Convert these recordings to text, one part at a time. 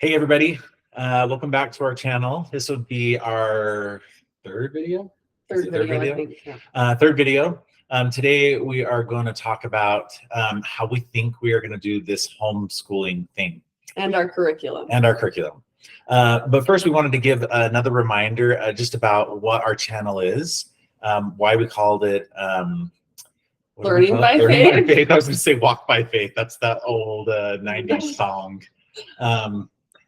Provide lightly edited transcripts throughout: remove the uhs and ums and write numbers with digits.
Hey everybody, welcome back to our channel. This would be our third video? Third video, I think. Yeah. Third video. Today we are going to talk about how we think we are going to do this homeschooling thing. And our curriculum. But first we wanted to give another reminder just about what our channel is, why we called it Learning by Faith. I was going to say Walk by Faith. That's that old 90s song.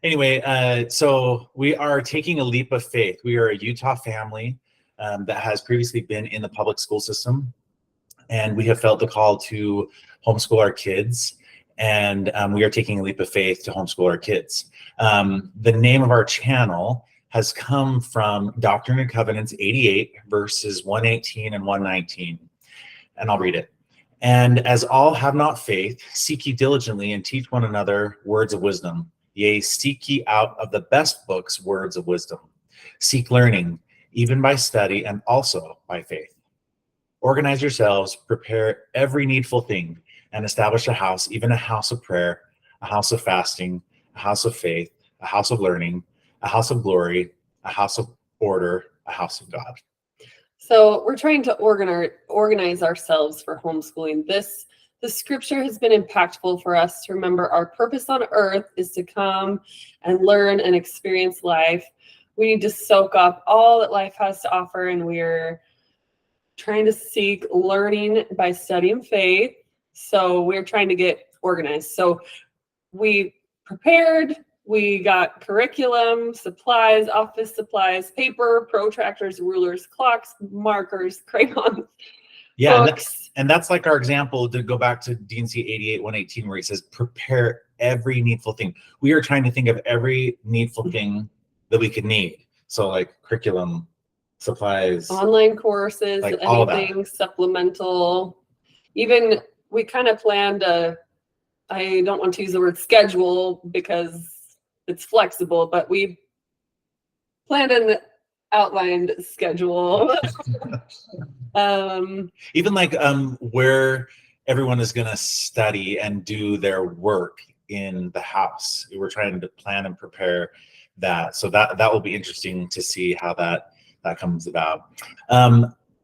Anyway, so we are taking a leap of faith. We are a Utah family that has previously been in the public school system, and we have felt the call to homeschool our kids, and we are taking a leap of faith to homeschool our kids. The name of our channel has come from Doctrine and Covenants 88, verses 118 and 119, and I'll read it. And as all have not faith, seek ye diligently and teach one another words of wisdom. Yea, seek ye out of the best books words of wisdom. Seek learning, even by study and also by faith. Organize yourselves, prepare every needful thing, and establish a house, even a house of prayer, a house of fasting, a house of faith, a house of learning, a house of glory, a house of order, a house of God. So we're trying to organize ourselves for homeschooling. The scripture has been impactful for us to remember our purpose on earth is to come and learn and experience life. We need to soak up all that life has to offer, and we're trying to seek learning by studying faith. So we're trying to get organized. So we prepared, we got curriculum, supplies, office supplies, paper, protractors, rulers, clocks, markers, crayons. Yeah, and that's like our example to go back to D&C 88, 118, where he says, prepare every needful thing. We are trying to think of every needful thing that we could need. So like curriculum, supplies, online courses, like all anything supplemental. Even we kind of planned I don't want to use the word schedule because it's flexible, but we planned an outlined schedule. Even like where everyone is going to study and do their work in the house. We're trying to plan and prepare that, so that will be interesting to see how that comes about.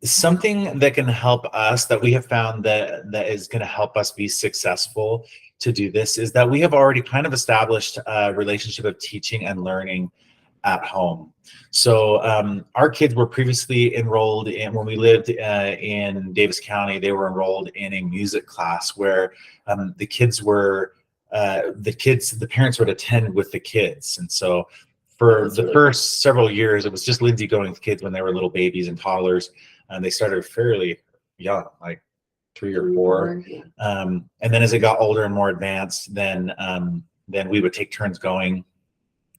Something that can help us, that we have found that is going to help us be successful to do this, is that we have already kind of established a relationship of teaching and learning at home. So our kids were previously enrolled in, when we lived in Davis County, they were enrolled in a music class where the parents would attend with the kids. And so for the first several years, it was just Lindsay going with kids when they were little babies and toddlers. And they started fairly young, like 3 or 4. Yeah. And then as it got older and more advanced, then we would take turns going.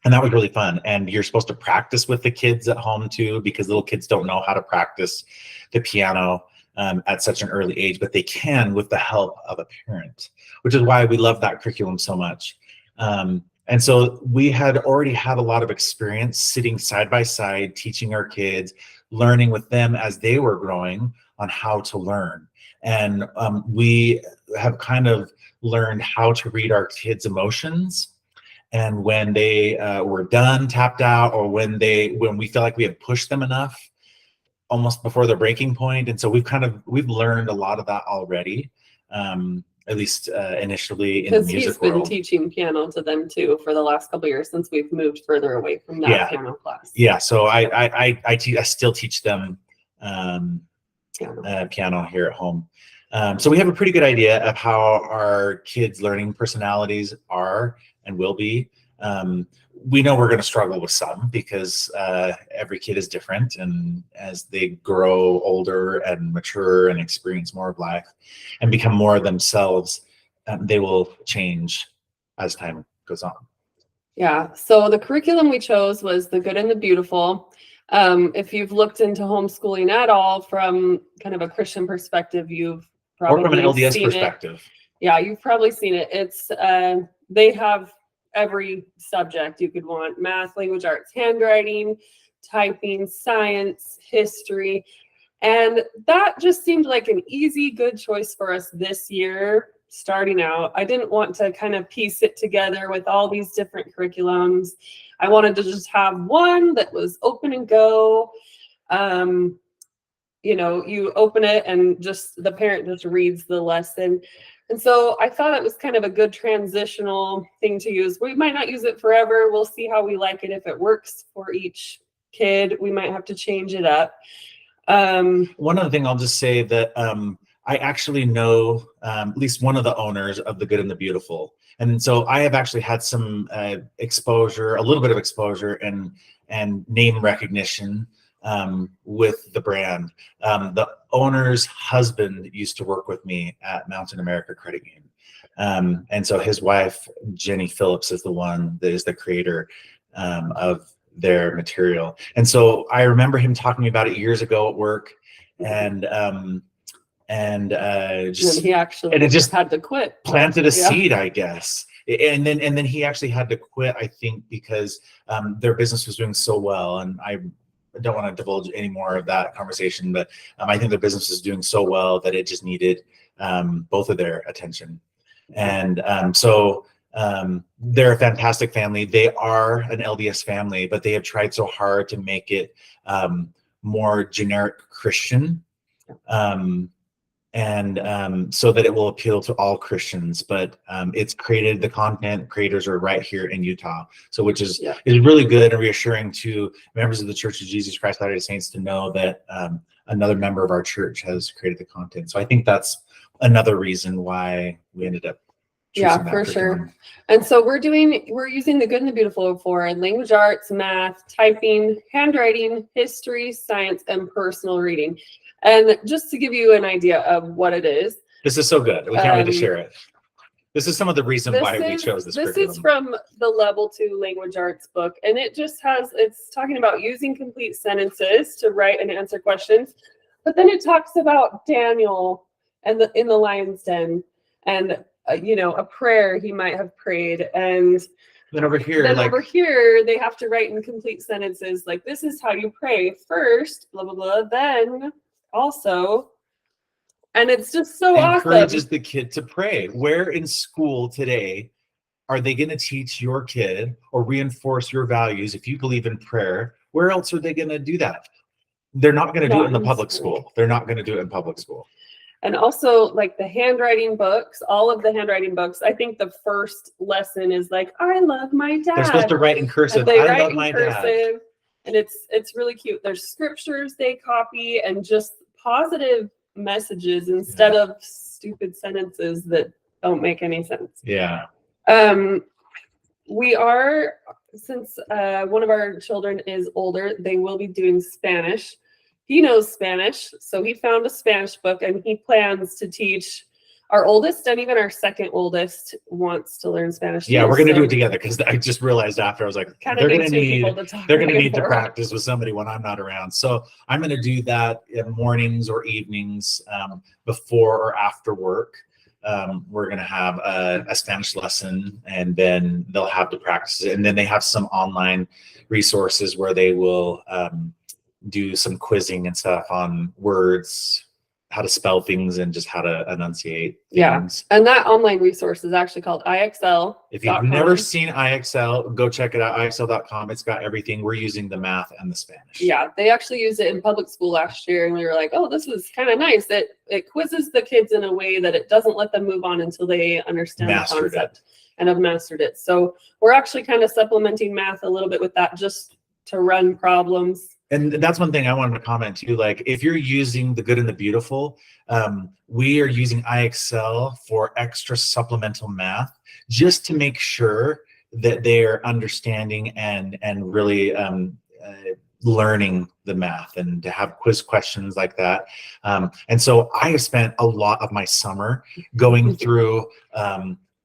And that was really fun. And you're supposed to practice with the kids at home too, because little kids don't know how to practice the piano at such an early age, but they can with the help of a parent, which is why we love that curriculum so much. And so we had already had a lot of experience sitting side by side, teaching our kids, learning with them as they were growing on how to learn. And we have kind of learned how to read our kids' emotions. And when they were done, tapped out, or when we feel like we had pushed them enough, almost before their breaking point. And so we've learned a lot of that already, at least initially in the music world. Because he's been teaching piano to them too for the last couple of years since we've moved further away from that piano class. Yeah, so I still teach them piano here at home. So we have a pretty good idea of how our kids' learning personalities are and will be. We know we're going to struggle with some because every kid is different, and as they grow older and mature and experience more of life and become more of themselves, they will change as time goes on. Yeah, so the curriculum we chose was The Good and the Beautiful. If you've looked into homeschooling at all from kind of a Christian perspective, you've probably or from an LDS seen perspective. Yeah, you've probably seen it. It's they have every subject you could want: math, language arts, handwriting, typing, science, history. And that just seemed like an easy, good choice for us this year starting out. I didn't want to kind of piece it together with all these different curriculums. I wanted to just have one that was open and go. You know, you open it and just the parent just reads the lesson. And so I thought it was kind of a good transitional thing to use. We might not use it forever. We'll see how we like it. If it works for each kid, we might have to change it up. One other thing I'll just say that I actually know at least one of the owners of The Good and the Beautiful. And so I have actually had some exposure, a little bit of exposure and name recognition with the brand. The owner's husband used to work with me at Mountain America Credit Union. And so his wife, Jenny Phillips, is the one that is the creator of their material. And so I remember him talking to me about it years ago at work, and just he actually and it just had to quit. Planted a seed, I guess. And then he actually had to quit, I think, because their business was doing so well. And I don't want to divulge any more of that conversation, but I think their business is doing so well that it just needed both of their attention. And so they're a fantastic family. They are an LDS family, but they have tried so hard to make it more generic Christian, and so that it will appeal to all Christians. But it's created, the content creators are right here in Utah, so which is really good and reassuring to members of the Church of Jesus Christ Latter-day Saints to know that another member of our church has created the content. So I think that's another reason why we ended up for sure. And so we're using The Good and the Beautiful for language arts, math, typing, handwriting, history, science, and personal reading. And just to give you an idea of what it is. This is so good. We can't wait to share it. This is some of the reason why we chose this curriculum. This is from the Level 2 Language Arts book, and it just it's talking about using complete sentences to write and answer questions. But then it talks about Daniel and in the lion's den, and a prayer he might have prayed, and then over here they have to write in complete sentences like, this is how you pray first, blah blah blah, then also. And it's just so awesome. Encourages the kid to pray. Where in school today are they going to teach your kid or reinforce your values if you believe in prayer? Where else are they going to do that? They're not going to do it in the public school. They're not going to do it in public school. And also, like the handwriting books, all of the handwriting books, I think the first lesson is like, I love my dad. They're supposed to write in cursive. And they write in cursive, and it's really cute. There's scriptures they copy and just positive messages instead of stupid sentences that don't make any sense. Yeah. We are, since one of our children is older, they will be doing Spanish. He knows Spanish, so he found a Spanish book, and he plans to teach our oldest, and even our second oldest wants to learn Spanish. Yeah, we're going to do it together, because I just realized after, I was like, they're going to need to practice with somebody when I'm not around. So I'm going to do that in mornings or evenings before or after work. We're going to have a Spanish lesson, and then they'll have to practice it. And then they have some online resources where they will do some quizzing and stuff on words, how to spell things, and just how to enunciate things. And that online resource is actually called IXL. If you've never seen IXL, go check it out, IXL.com. It's got everything. We're using the math and the Spanish. Yeah, they actually used it in public school last year, and we were like, oh, this was kind of nice. It quizzes the kids in a way that it doesn't let them move on until they understand the concept and have mastered it. So we're actually kind of supplementing math a little bit with that, just to run problems. And that's one thing I wanted to comment too. Like, if you're using The Good and the Beautiful, we are using IXL for extra supplemental math, just to make sure that they're understanding and really learning the math, and to have quiz questions like that. And so I have spent a lot of my summer going through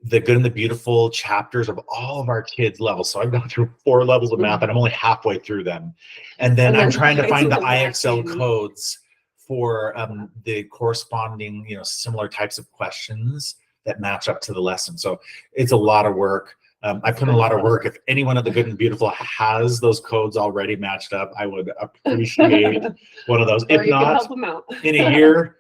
The Good and the Beautiful chapters of all of our kids' levels. So I've gone through 4 levels of math, and I'm only halfway through them. And then I'm trying to find the IXL codes for the corresponding, similar types of questions that match up to the lesson. So it's a lot of work. I put in a lot of work. If anyone at The Good and Beautiful has those codes already matched up, I would appreciate one of those. If not, in a year,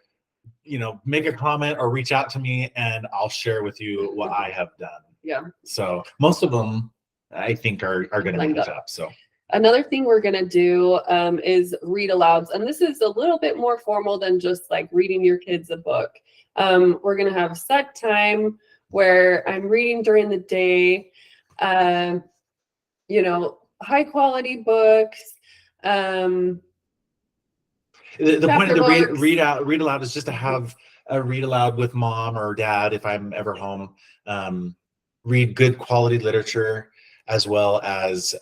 make a comment or reach out to me, and I'll share with you what I have done. Yeah. So most of them, I think, are going to match up. So another thing we're going to do is read alouds. And this is a little bit more formal than just like reading your kids a book. We're going to have set time where I'm reading during the day, high quality books. The point of the read aloud is just to have a read aloud with mom or dad if I'm ever home. Read good quality literature, as well as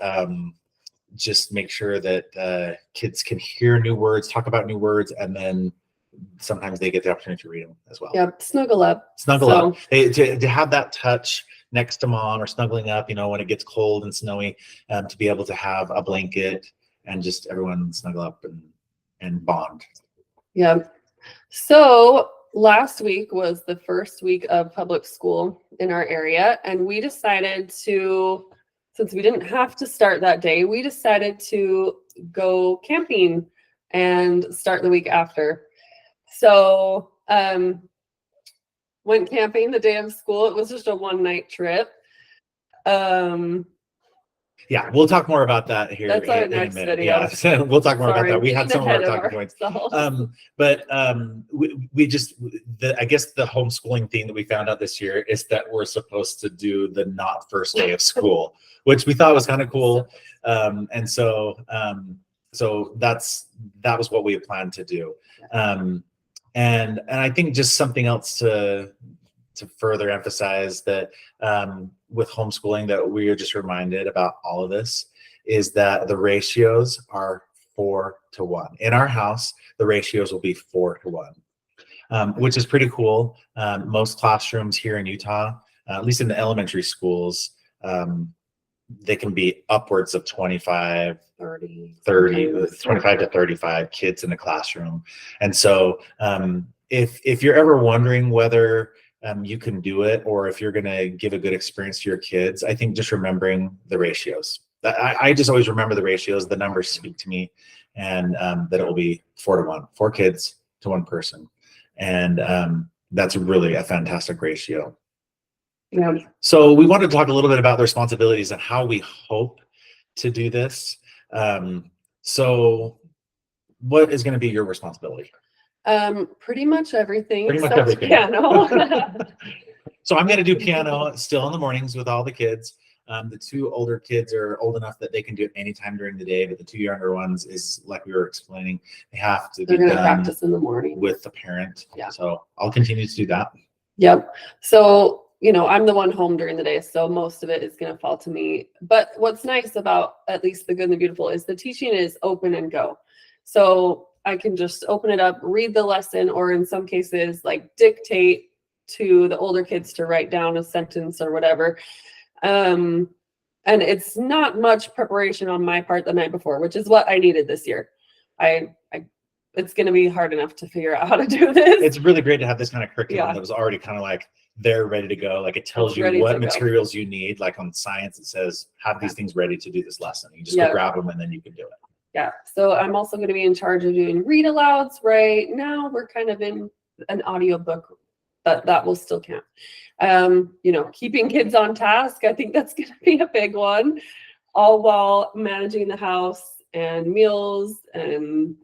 just make sure that kids can hear new words, talk about new words, and then sometimes they get the opportunity to read them as well. Yep, snuggle up. To have that touch next to mom or snuggling up, when it gets cold and snowy, to be able to have a blanket and just everyone snuggle up and bond. Yeah. So last week was the first week of public school in our area, and we decided to, since we didn't have to start that day, we decided to go camping and start the week after. So went camping the day of school. It was just a one-night trip. Yeah, we'll talk more about that here. That's our in next a minute. video. Yeah, so we'll talk more about that. We had some of our talking points. But we just, I guess the homeschooling thing that we found out this year is that we're supposed to do the not first day of school, which we thought was kind of cool. And so that was what we had planned to do. And I think just something else to further emphasize that with homeschooling that we are just reminded about all of this is that the ratios are 4-1. In our house, the ratios will be 4-1, which is pretty cool. Most classrooms here in Utah, at least in the elementary schools, they can be upwards of 25 to 35 kids in a classroom. And so if you're ever wondering whether you can do it or if you're going to give a good experience to your kids, I think just remembering the ratios. I just always remember the ratios. The numbers speak to me, and that it will be 4-1, 4 kids to 1 person. And that's really a fantastic ratio. Yeah. So we wanted to talk a little bit about the responsibilities and how we hope to do this. So what is going to be your responsibility? Pretty much everything. Piano. So I'm going to do piano still in the mornings with all the kids. The 2 older kids are old enough that they can do it anytime during the day, but the 2 younger ones is like we were explaining, they're going to practice in the morning with the parent. Yeah. So I'll continue to do that. Yep. So I'm the one home during the day, so most of it is going to fall to me. But what's nice about at least the Good and the Beautiful is the teaching is open and go. So I can just open it up, read the lesson, or in some cases, like dictate to the older kids to write down a sentence or whatever. And it's not much preparation on my part the night before, which is what I needed this year. It's going to be hard enough to figure out how to do this. It's really great to have this kind of curriculum that was already kind of like they're ready to go. Like it tells you what materials you need. Like on science, it says have these things ready to do this lesson. You just go grab them and then you can do it. Yeah. So I'm also going to be in charge of doing read alouds right now. We're kind of in an audiobook, but that will still count. Keeping kids on task. I think that's going to be a big one, all while managing the house and meals and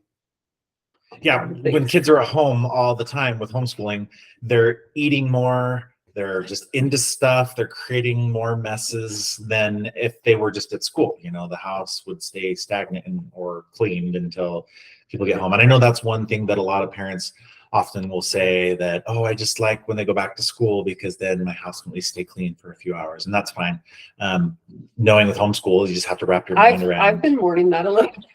when kids are at home all the time with homeschooling, they're eating more, they're just into stuff, they're creating more messes than if they were just at school. The house would stay stagnant or cleaned until people get home. And I know that's one thing that a lot of parents often will say that, oh, I just like when they go back to school because then my house can at least stay clean for a few hours, and that's fine. Knowing with homeschool, you just have to wrap your mind around. I've been mourning that a little bit.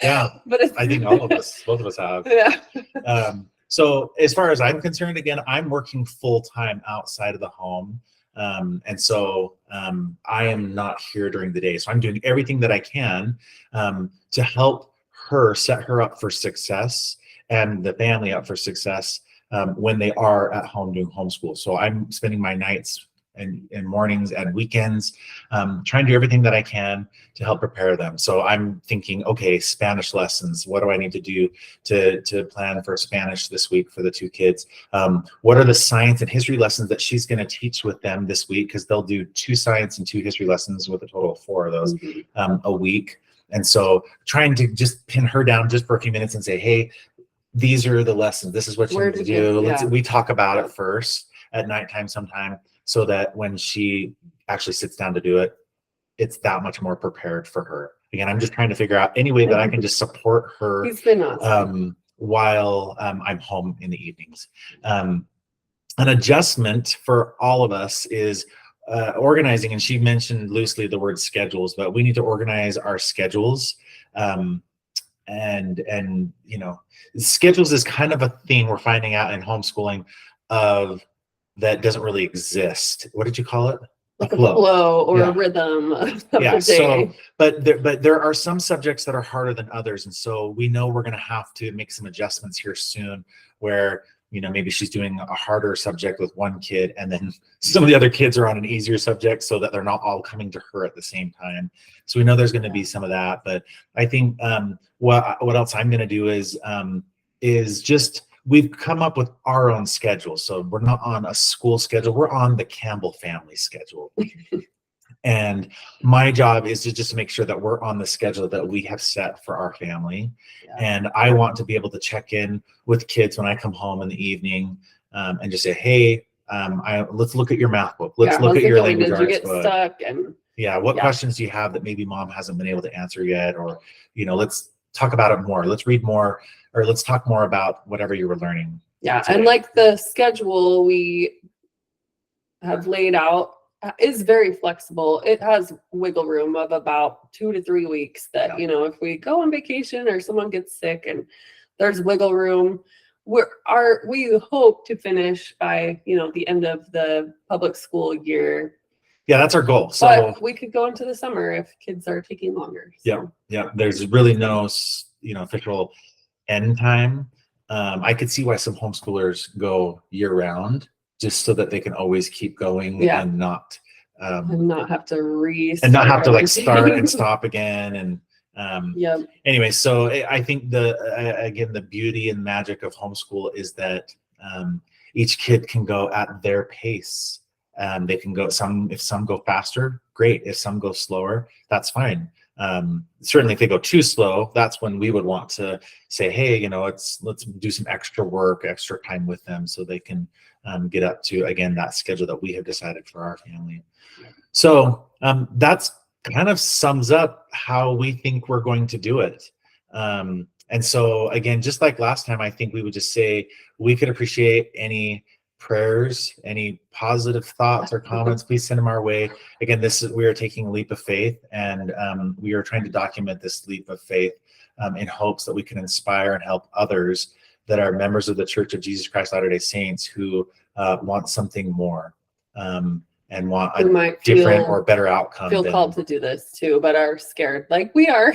Yeah, but I think both of us have. Yeah. So as far as I'm concerned, again, I'm working full time outside of the home. And so I am not here during the day. So I'm doing everything that I can to help her set her up for success and the family up for success when they are at home doing homeschool. So I'm spending my nights and mornings and weekends, trying to do everything that I can to help prepare them. So I'm thinking, okay, Spanish lessons. What do I need to do to plan for Spanish this week for the 2 kids? What are the science and history lessons that she's going to teach with them this week? Because they'll do 2 science and 2 history lessons with a total of 4 of those a week. And so trying to just pin her down just for a few minutes and say, hey, these are the lessons. This is what you need to do. We talk about it first at nighttime sometime, so that when she actually sits down to do it, it's that much more prepared for her. Again, I'm just trying to figure out any way that I can just support her while I'm home in the evenings. An adjustment for all of us is organizing, and she mentioned loosely the word schedules, but we need to organize our schedules. And you know, schedules is kind of a thing we're finding out in homeschooling of that doesn't really exist. What did you call it? Like a flow or a rhythm of the day. So but there are some subjects that are harder than others, and so we know we're going to have to make some adjustments here soon, where, you know, maybe she's doing a harder subject with one kid, and then some of the other kids are on an easier subject, so that they're not all coming to her at the same time. So we know there's going to be some of that. But I think what else I'm going to do is just, we've come up with our own schedule. So we're not on a school schedule. We're on the Campbell family schedule. And my job is to just make sure that we're on the schedule that we have set for our family. And I want to be able to check in with kids when I come home in the evening, and just say, hey, let's look at your math book. Let's look at your language arts book. Did you get stuck? And what questions do you have that maybe mom hasn't been able to answer yet? Or, you know, let's talk about it more. Let's read more, or let's talk more about whatever you were learning. Yeah. Today. And like the schedule we have laid out is very flexible. It has wiggle room of about 2 to 3 weeks that, you know, if we go on vacation or someone gets sick, and there's wiggle room. We hope to finish by, you know, the end of the public school year. Yeah, that's our goal. So but we could go into the summer if kids are taking longer. So. Yeah. There's really no, you know, official end time. I could see why some homeschoolers go year round, just so that they can always keep going and not have to like start and stop again. And anyway, so I think the beauty and magic of homeschool is that each kid can go at their pace. They can go, if some go faster, great. If some go slower, that's fine. Certainly if they go too slow, that's when we would want to say, hey, you know, let's do some extra work, extra time with them, so they can get up to, again, that schedule that we have decided for our family. So that's kind of sums up how we think we're going to do it. And so again, just like last time, I think we would just say we could appreciate any prayers, any positive thoughts or comments. Please send them our way. Again, we are taking a leap of faith, and we are trying to document this leap of faith in hopes that we can inspire and help others that are members of the Church of Jesus Christ Latter-day Saints who want something more, and want a different or better outcome. Feel called to do this too, but are scared, like we are.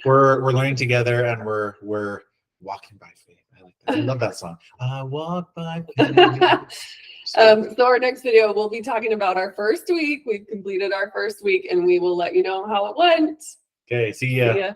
We're learning together, and we're walking by faith. I love that song. I walk by faith. So our next video, we'll be talking about our first week. We've completed our first week, and we will let you know how it went. Okay, see ya.